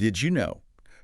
Did you know?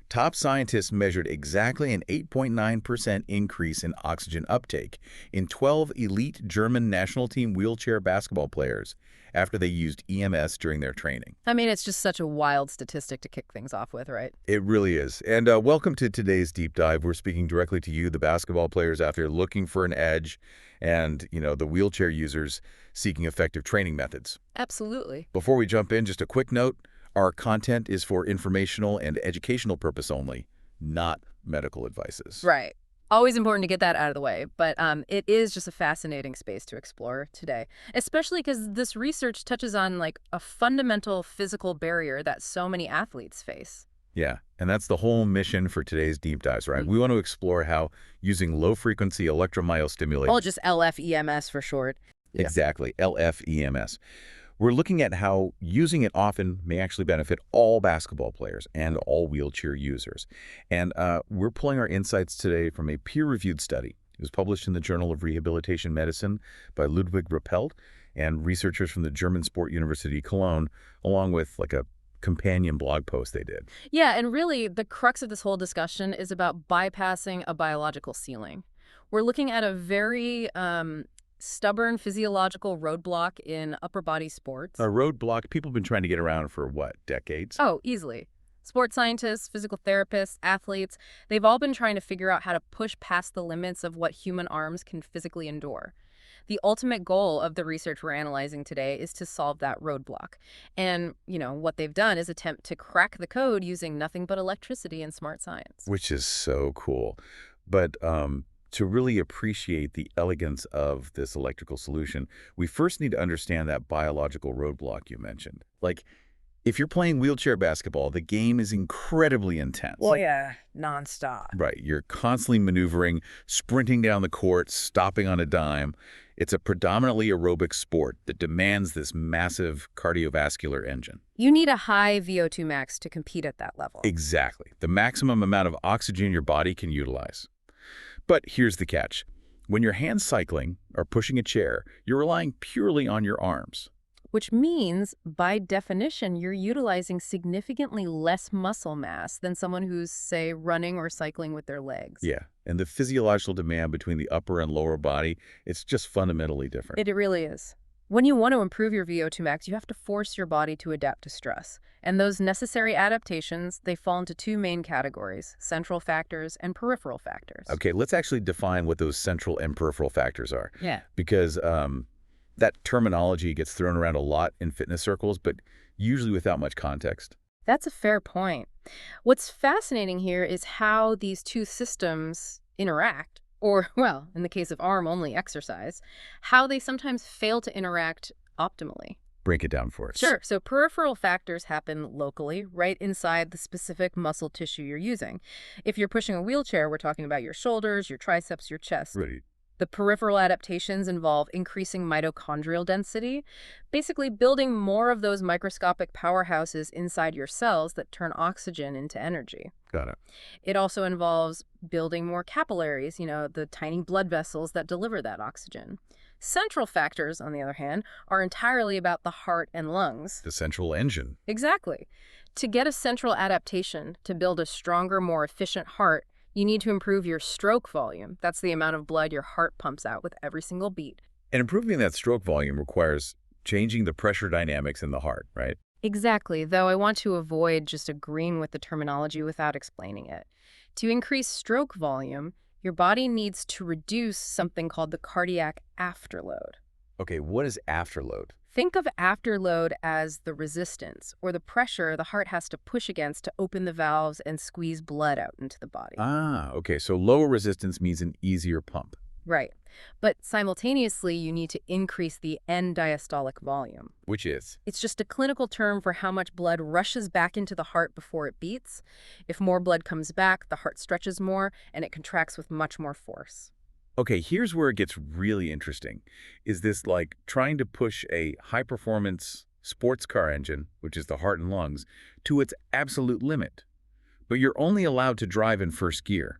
Top scientists measured exactly an 8.9% increase in oxygen uptake in 12 elite German national team wheelchair basketball players after they used EMS during their training. I mean, it's just such a wild statistic to kick things off with, right? It really is. And welcome to today's deep dive. We're speaking directly to you, the basketball players out there looking for an edge, and, the wheelchair users seeking effective training methods. Absolutely. Before we jump in, just a quick note. Our content is for informational and educational purpose only, not medical advices. Right. Always important to get that out of the way, but it is just a fascinating space to explore today, especially because this research touches on like a fundamental physical barrier that so many athletes face. Yeah, and that's the whole mission for today's deep dives, right? We want to explore how using low-frequency electromyostimulation— Well, just LFEMS for short. Yeah. Exactly, LFEMS. We're looking at how using it often may actually benefit all basketball players and all wheelchair users. And we're pulling our insights today from a peer-reviewed study. It was published in the Journal of Rehabilitation Medicine by Ludwig Rappelt and researchers from the German Sport University Cologne, along with like a companion blog post they did. Yeah, and really the crux of this whole discussion is about bypassing a biological ceiling. We're looking at a very stubborn physiological roadblock in upper body sports. A roadblock people have been trying to get around for, what, decades? Oh, easily. Sports scientists, physical therapists, athletes, they've all been trying to figure out how to push past the limits of what human arms can physically endure. The ultimate goal of the research we're analyzing today is to solve that roadblock. And, what they've done is attempt to crack the code using nothing but electricity and smart science. Which is so cool. But to really appreciate the elegance of this electrical solution, we first need to understand that biological roadblock you mentioned. Like, if you're playing wheelchair basketball, the game is incredibly intense. Well, yeah, nonstop. Right. You're constantly maneuvering, sprinting down the court, stopping on a dime. It's a predominantly aerobic sport that demands this massive cardiovascular engine. You need a high VO2 max to compete at that level. Exactly. The maximum amount of oxygen your body can utilize. But here's the catch. When you're hand cycling or pushing a chair, you're relying purely on your arms. Which means, by definition, you're utilizing significantly less muscle mass than someone who's, say, running or cycling with their legs. Yeah, and the physiological demand between the upper and lower body, it's just fundamentally different. It really is. When you want to improve your VO2 max, you have to force your body to adapt to stress. And those necessary adaptations, they fall into two main categories: central factors and peripheral factors. Okay, let's actually define what those central and peripheral factors are. Yeah. Because that terminology gets thrown around a lot in fitness circles, but usually without much context. That's a fair point. What's fascinating here is how these two systems interact. Or, well, in the case of arm-only exercise, how they sometimes fail to interact optimally. Break it down for us. Sure. So peripheral factors happen locally, right inside the specific muscle tissue you're using. If you're pushing a wheelchair, we're talking about your shoulders, your triceps, your chest. Right. The peripheral adaptations involve increasing mitochondrial density, basically building more of those microscopic powerhouses inside your cells that turn oxygen into energy. Got it. It also involves building more capillaries, the tiny blood vessels that deliver that oxygen. Central factors, on the other hand, are entirely about the heart and lungs. The central engine. Exactly. To get a central adaptation, to build a stronger, more efficient heart, you need to improve your stroke volume. That's the amount of blood your heart pumps out with every single beat. And improving that stroke volume requires changing the pressure dynamics in the heart, right? Exactly, though I want to avoid just agreeing with the terminology without explaining it. To increase stroke volume, your body needs to reduce something called the cardiac afterload. Okay, what is afterload? Think of afterload as the resistance or the pressure the heart has to push against to open the valves and squeeze blood out into the body. Ah, okay, so lower resistance means an easier pump. Right. But simultaneously, you need to increase the end diastolic volume. Which is? It's just a clinical term for how much blood rushes back into the heart before it beats. If more blood comes back, the heart stretches more, and it contracts with much more force. Okay, here's where it gets really interesting. Is this like trying to push a high-performance sports car engine, which is the heart and lungs, to its absolute limit? But you're only allowed to drive in first gear,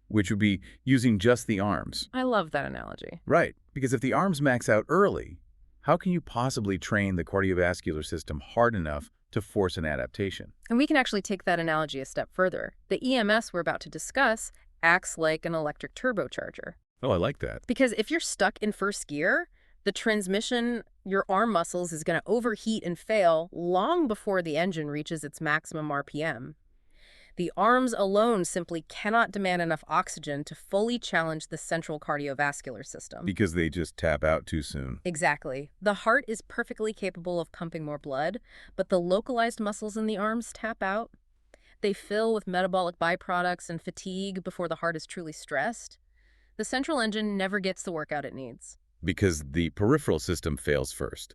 which would be using just the arms. I love that analogy. Right, because if the arms max out early, how can you possibly train the cardiovascular system hard enough to force an adaptation. And we can actually take that analogy a step further. The EMS we're about to discuss acts like an electric turbocharger. Oh, I like that. Because if you're stuck in first gear, the transmission, your arm muscles, is going to overheat and fail long before the engine reaches its maximum RPM. The arms alone simply cannot demand enough oxygen to fully challenge the central cardiovascular system. Because they just tap out too soon. Exactly. The heart is perfectly capable of pumping more blood, but the localized muscles in the arms tap out. They fill with metabolic byproducts and fatigue before the heart is truly stressed. The central engine never gets the workout it needs. Because the peripheral system fails first.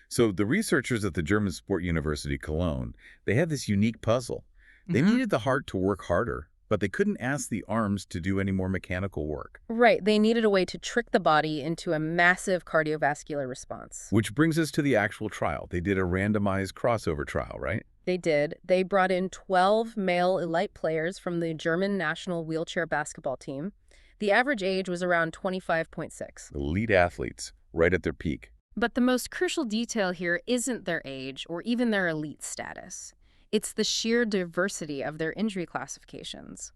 So the researchers at the German Sport University Cologne, they had this unique puzzle. They needed the heart to work harder, but they couldn't ask the arms to do any more mechanical work. Right. They needed a way to trick the body into a massive cardiovascular response. Which brings us to the actual trial. They did a randomized crossover trial, right? They did. They brought in 12 male elite players from the German national wheelchair basketball team. The average age was around 25.6. Elite athletes, right at their peak. But the most crucial detail here isn't their age or even their elite status. It's the sheer diversity of their injury classifications.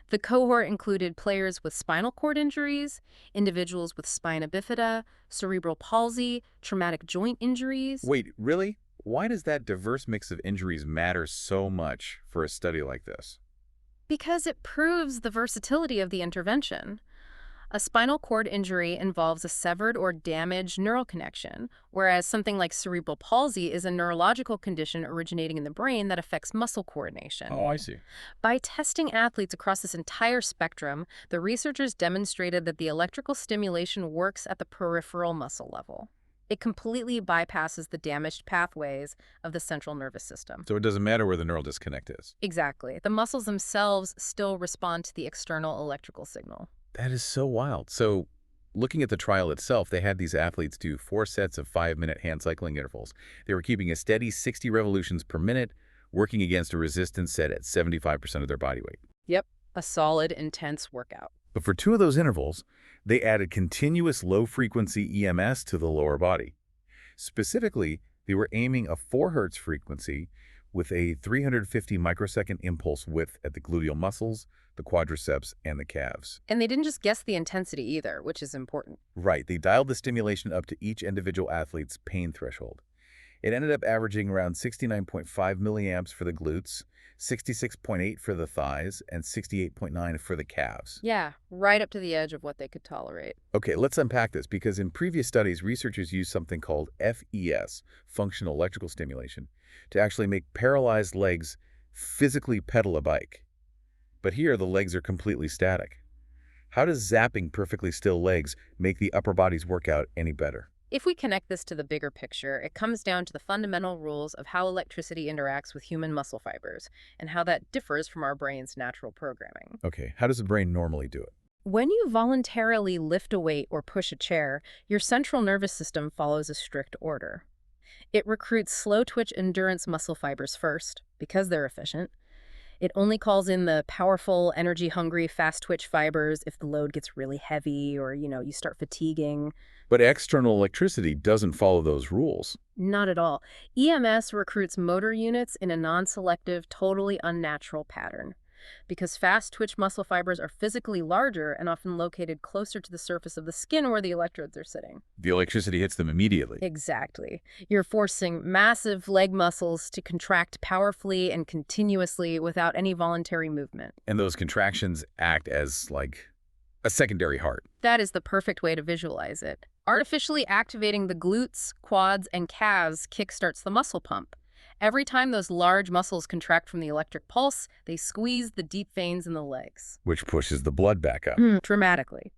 The cohort included players with spinal cord injuries, individuals with spina bifida, cerebral palsy, traumatic joint injuries. Wait, really? Why does that diverse mix of injuries matter so much for a study like this? Because it proves the versatility of the intervention. A spinal cord injury involves a severed or damaged neural connection, whereas something like cerebral palsy is a neurological condition originating in the brain that affects muscle coordination. Oh, I see. By testing athletes across this entire spectrum, the researchers demonstrated that the electrical stimulation works at the peripheral muscle level. It completely bypasses the damaged pathways of the central nervous system. So it doesn't matter where the neural disconnect is. Exactly. The muscles themselves still respond to the external electrical signal. That is so wild. So looking at the trial itself, they had these athletes do 4 sets of 5-minute hand cycling intervals. They were keeping a steady 60 revolutions per minute, working against a resistance set at 75% of their body weight. Yep, a solid, intense workout. But for 2 of those intervals, they added continuous low-frequency EMS to the lower body. Specifically, they were aiming a 4 Hz frequency with a 350 microsecond impulse width at the gluteal muscles, the quadriceps, and the calves. And they didn't just guess the intensity either, which is important. Right, they dialed the stimulation up to each individual athlete's pain threshold. It ended up averaging around 69.5 milliamps for the glutes, 66.8 for the thighs, and 68.9 for the calves. Yeah, right up to the edge of what they could tolerate. Okay, let's unpack this, because in previous studies, researchers used something called FES, functional electrical stimulation, to actually make paralyzed legs physically pedal a bike. But here, the legs are completely static. How does zapping perfectly still legs make the upper body's workout any better? If we connect this to the bigger picture, it comes down to the fundamental rules of how electricity interacts with human muscle fibers and how that differs from our brain's natural programming. Okay, how does the brain normally do it? When you voluntarily lift a weight or push a chair, your central nervous system follows a strict order. It recruits slow-twitch endurance muscle fibers first, because they're efficient. It only calls in the powerful, energy-hungry, fast-twitch fibers if the load gets really heavy or, you start fatiguing. But external electricity doesn't follow those rules. Not at all. EMS recruits motor units in a non-selective, totally unnatural pattern. Because fast-twitch muscle fibers are physically larger and often located closer to the surface of the skin where the electrodes are sitting. The electricity hits them immediately. Exactly. You're forcing massive leg muscles to contract powerfully and continuously without any voluntary movement. And those contractions act as, like, a secondary heart. That is the perfect way to visualize it. Artificially activating the glutes, quads, and calves kickstarts the muscle pump. Every time those large muscles contract from the electric pulse, they squeeze the deep veins in the legs. Which pushes the blood back up. Dramatically.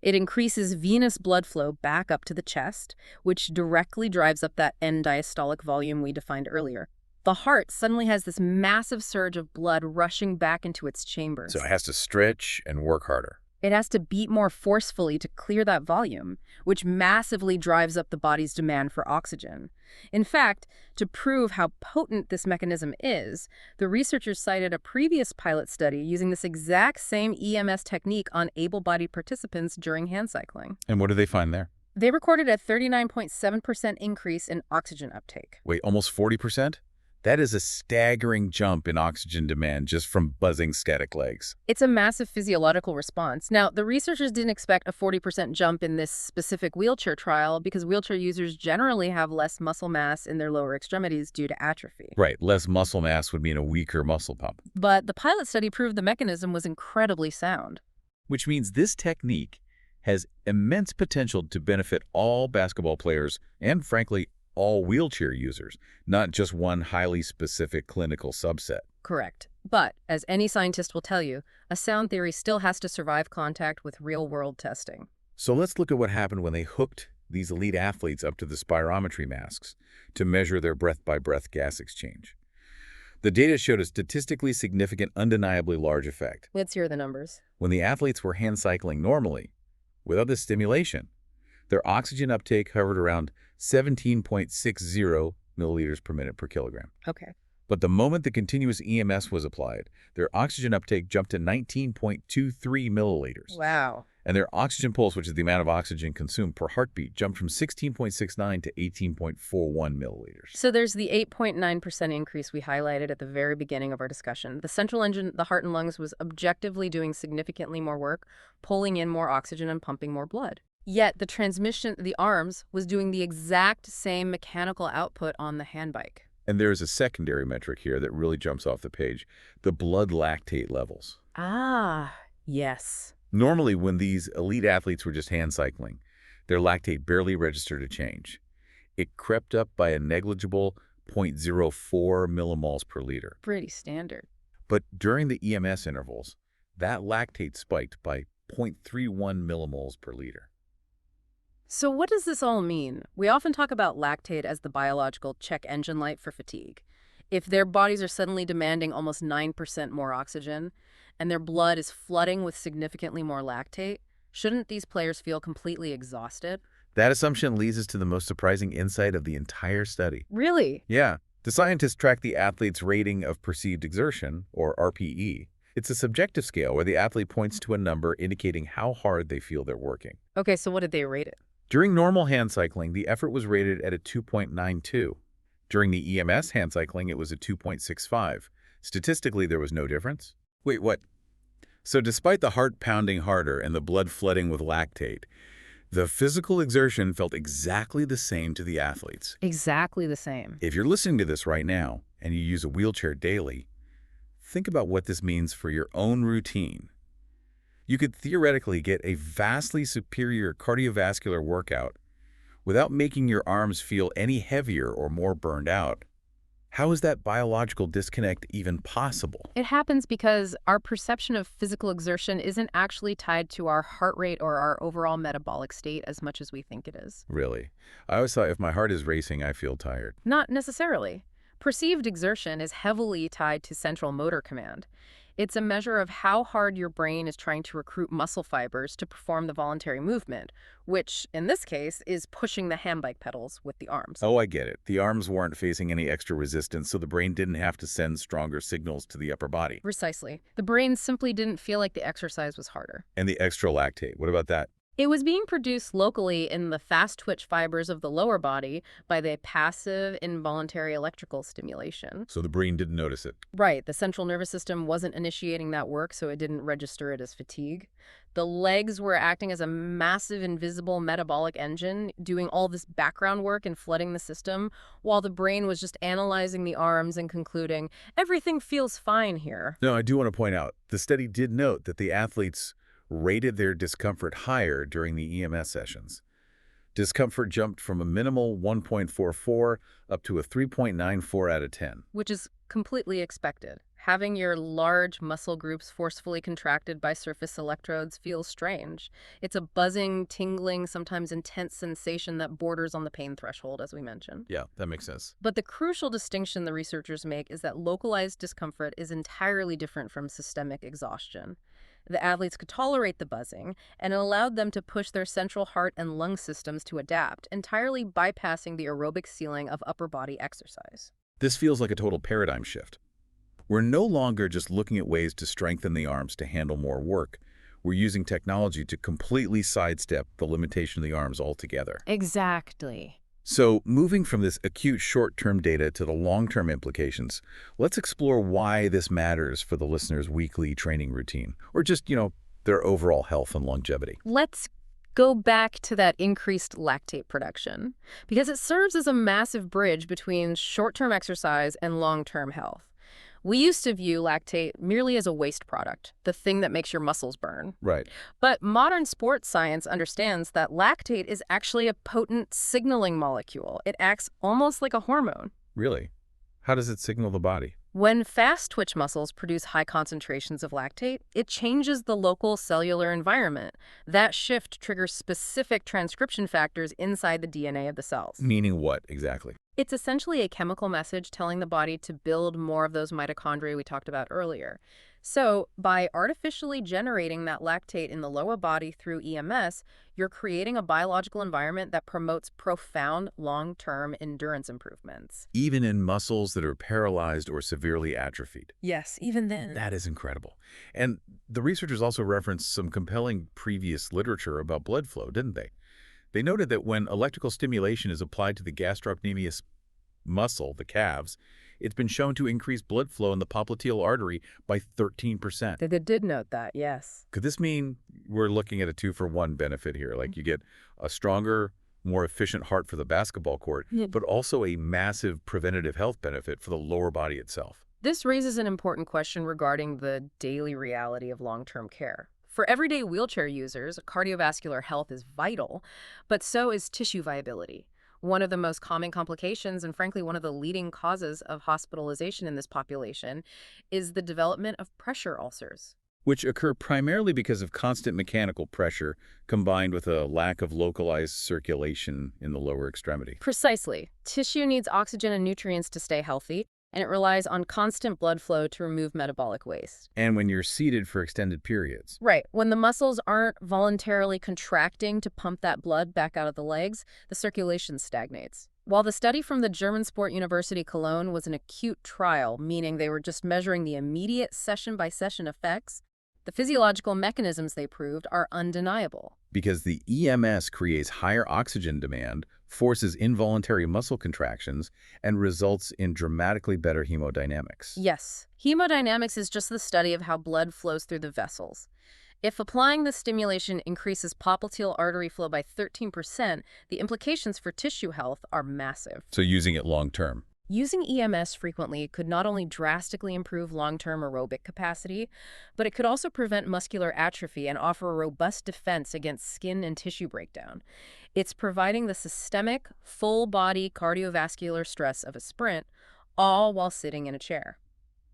It increases venous blood flow back up to the chest, which directly drives up that end diastolic volume we defined earlier. The heart suddenly has this massive surge of blood rushing back into its chambers. So it has to stretch and work harder. It has to beat more forcefully to clear that volume, which massively drives up the body's demand for oxygen. In fact, to prove how potent this mechanism is, the researchers cited a previous pilot study using this exact same EMS technique on able-bodied participants during hand cycling. And what did they find there? They recorded a 39.7% increase in oxygen uptake. Wait, almost 40%? That is a staggering jump in oxygen demand just from buzzing static legs. It's a massive physiological response. Now, the researchers didn't expect a 40% jump in this specific wheelchair trial because wheelchair users generally have less muscle mass in their lower extremities due to atrophy. Right, less muscle mass would mean a weaker muscle pump. But the pilot study proved the mechanism was incredibly sound. Which means this technique has immense potential to benefit all basketball players and, frankly, all wheelchair users, not just one highly specific clinical subset. Correct. But, as any scientist will tell you, a sound theory still has to survive contact with real-world testing. So let's look at what happened when they hooked these elite athletes up to the spirometry masks to measure their breath-by-breath gas exchange. The data showed a statistically significant, undeniably large effect. Let's hear the numbers. When the athletes were hand cycling normally, without this stimulation, their oxygen uptake hovered around 17.60 milliliters per minute per kilogram. Okay. But the moment the continuous EMS was applied, their oxygen uptake jumped to 19.23 milliliters. Wow. And their oxygen pulse, which is the amount of oxygen consumed per heartbeat, jumped from 16.69 to 18.41 milliliters. So there's the 8.9% increase we highlighted at the very beginning of our discussion. The central engine, the heart and lungs, was objectively doing significantly more work, pulling in more oxygen and pumping more blood. Yet the transmission, the arms, was doing the exact same mechanical output on the handbike. And there's a secondary metric here that really jumps off the page, the blood lactate levels. Ah, yes. Normally, when these elite athletes were just hand cycling, their lactate barely registered a change. It crept up by a negligible 0.04 millimoles per liter. Pretty standard. But during the EMS intervals, that lactate spiked by 0.31 millimoles per liter. So what does this all mean? We often talk about lactate as the biological check engine light for fatigue. If their bodies are suddenly demanding almost 9% more oxygen, and their blood is flooding with significantly more lactate, shouldn't these players feel completely exhausted? That assumption leads us to the most surprising insight of the entire study. Really? Yeah. The scientists tracked the athlete's rating of perceived exertion, or RPE. It's a subjective scale where the athlete points to a number indicating how hard they feel they're working. Okay, so what did they rate it? During normal hand cycling, the effort was rated at a 2.92. During the EMS hand cycling, it was a 2.65. Statistically, there was no difference. Wait, what? So despite the heart pounding harder and the blood flooding with lactate, the physical exertion felt exactly the same to the athletes. Exactly the same. If you're listening to this right now and you use a wheelchair daily, think about what this means for your own routine. You could theoretically get a vastly superior cardiovascular workout without making your arms feel any heavier or more burned out. How is that biological disconnect even possible? It happens because our perception of physical exertion isn't actually tied to our heart rate or our overall metabolic state as much as we think it is. Really? I always thought if my heart is racing, I feel tired. Not necessarily. Perceived exertion is heavily tied to central motor command. It's a measure of how hard your brain is trying to recruit muscle fibers to perform the voluntary movement, which, in this case, is pushing the handbike pedals with the arms. Oh, I get it. The arms weren't facing any extra resistance, so the brain didn't have to send stronger signals to the upper body. Precisely. The brain simply didn't feel like the exercise was harder. And the extra lactate, what about that? It was being produced locally in the fast twitch fibers of the lower body by the passive involuntary electrical stimulation. So the brain didn't notice it. Right, the central nervous system wasn't initiating that work, so it didn't register it as fatigue. The legs were acting as a massive invisible metabolic engine, doing all this background work and flooding the system, while the brain was just analyzing the arms and concluding, everything feels fine here. No, I do want to point out, the study did note that the athletes rated their discomfort higher during the EMS sessions. Discomfort jumped from a minimal 1.44 up to a 3.94 out of 10. Which is completely expected. Having your large muscle groups forcefully contracted by surface electrodes feels strange. It's a buzzing, tingling, sometimes intense sensation that borders on the pain threshold, as we mentioned. Yeah, that makes sense. But the crucial distinction the researchers make is that localized discomfort is entirely different from systemic exhaustion. The athletes could tolerate the buzzing, and it allowed them to push their central heart and lung systems to adapt, entirely bypassing the aerobic ceiling of upper body exercise. This feels like a total paradigm shift. We're no longer just looking at ways to strengthen the arms to handle more work. We're using technology to completely sidestep the limitation of the arms altogether. Exactly. So moving from this acute short-term data to the long-term implications, let's explore why this matters for the listener's weekly training routine, or just, their overall health and longevity. Let's go back to that increased lactate production because it serves as a massive bridge between short-term exercise and long-term health. We used to view lactate merely as a waste product, the thing that makes your muscles burn. Right. But modern sports science understands that lactate is actually a potent signaling molecule. It acts almost like a hormone. Really? How does it signal the body? When fast-twitch muscles produce high concentrations of lactate, it changes the local cellular environment. That shift triggers specific transcription factors inside the DNA of the cells. Meaning what, exactly? It's essentially a chemical message telling the body to build more of those mitochondria we talked about earlier. So, by artificially generating that lactate in the lower body through EMS, you're creating a biological environment that promotes profound long-term endurance improvements. Even in muscles that are paralyzed or severely atrophied. Yes, even then. That is incredible. And the researchers also referenced some compelling previous literature about blood flow, didn't they? They noted that when electrical stimulation is applied to the gastrocnemius muscle, the calves, it's been shown to increase blood flow in the popliteal artery by 13%. They did note that, yes. Could this mean we're looking at a 2-for-1 benefit here? Like you get a stronger, more efficient heart for the basketball court, but also a massive preventative health benefit for the lower body itself. This raises an important question regarding the daily reality of long-term care. For everyday wheelchair users, cardiovascular health is vital, but so is tissue viability. One of the most common complications, and frankly one of the leading causes of hospitalization in this population, is the development of pressure ulcers. Which occur primarily because of constant mechanical pressure combined with a lack of localized circulation in the lower extremity. Precisely. Tissue needs oxygen and nutrients to stay healthy, and it relies on constant blood flow to remove metabolic waste. And when you're seated for extended periods. Right. When the muscles aren't voluntarily contracting to pump that blood back out of the legs, the circulation stagnates. While the study from the German Sport University Cologne was an acute trial, meaning they were just measuring the immediate session-by-session effects, the physiological mechanisms they proved are undeniable. Because the EMS creates higher oxygen demand, forces involuntary muscle contractions, and results in dramatically better hemodynamics. Yes, hemodynamics is just the study of how blood flows through the vessels. If applying this stimulation increases popliteal artery flow by 13%, the implications for tissue health are massive. So using it long term. Using EMS frequently could not only drastically improve long-term aerobic capacity, but it could also prevent muscular atrophy and offer a robust defense against skin and tissue breakdown. It's providing the systemic, full-body cardiovascular stress of a sprint, all while sitting in a chair.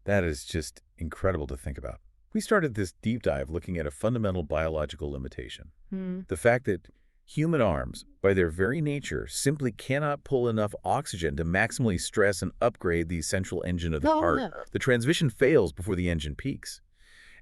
That is just incredible to think about. We started this deep dive looking at a fundamental biological limitation. The fact that human arms, by their very nature, simply cannot pull enough oxygen to maximally stress and upgrade the central engine of the heart. No. The transmission fails before the engine peaks.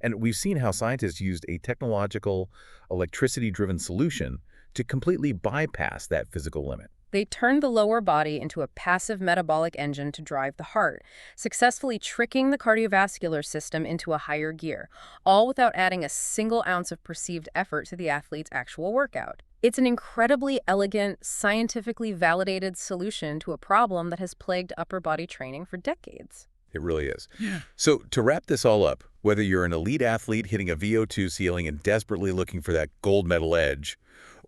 And we've seen how scientists used a technological, electricity-driven solution to completely bypass that physical limit. They turned the lower body into a passive metabolic engine to drive the heart, successfully tricking the cardiovascular system into a higher gear, all without adding a single ounce of perceived effort to the athlete's actual workout. It's an incredibly elegant, scientifically validated solution to a problem that has plagued upper body training for decades. It really is. Yeah. So to wrap this all up, whether you're an elite athlete hitting a VO2 ceiling and desperately looking for that gold medal edge,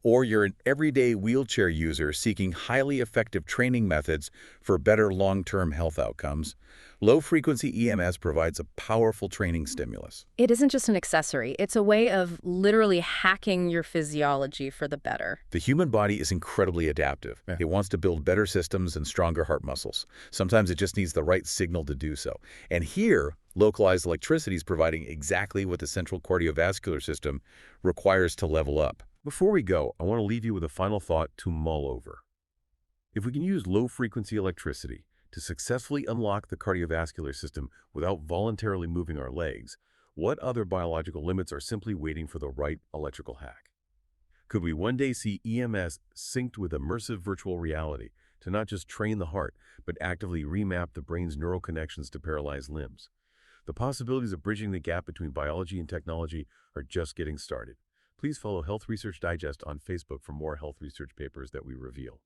or you're an everyday wheelchair user seeking highly effective training methods for better long-term health outcomes, low-frequency EMS provides a powerful training stimulus. It isn't just an accessory. It's a way of literally hacking your physiology for the better. The human body is incredibly adaptive. It wants to build better systems and stronger heart muscles. Sometimes it just needs the right signal to do so. And here, localized electricity is providing exactly what the central cardiovascular system requires to level up. Before we go, I want to leave you with a final thought to mull over. If we can use low-frequency electricity to successfully unlock the cardiovascular system without voluntarily moving our legs, what other biological limits are simply waiting for the right electrical hack? Could we one day see EMS synced with immersive virtual reality to not just train the heart, but actively remap the brain's neural connections to paralyzed limbs? The possibilities of bridging the gap between biology and technology are just getting started. Please follow Health Research Digest on Facebook for more health research papers that we reveal.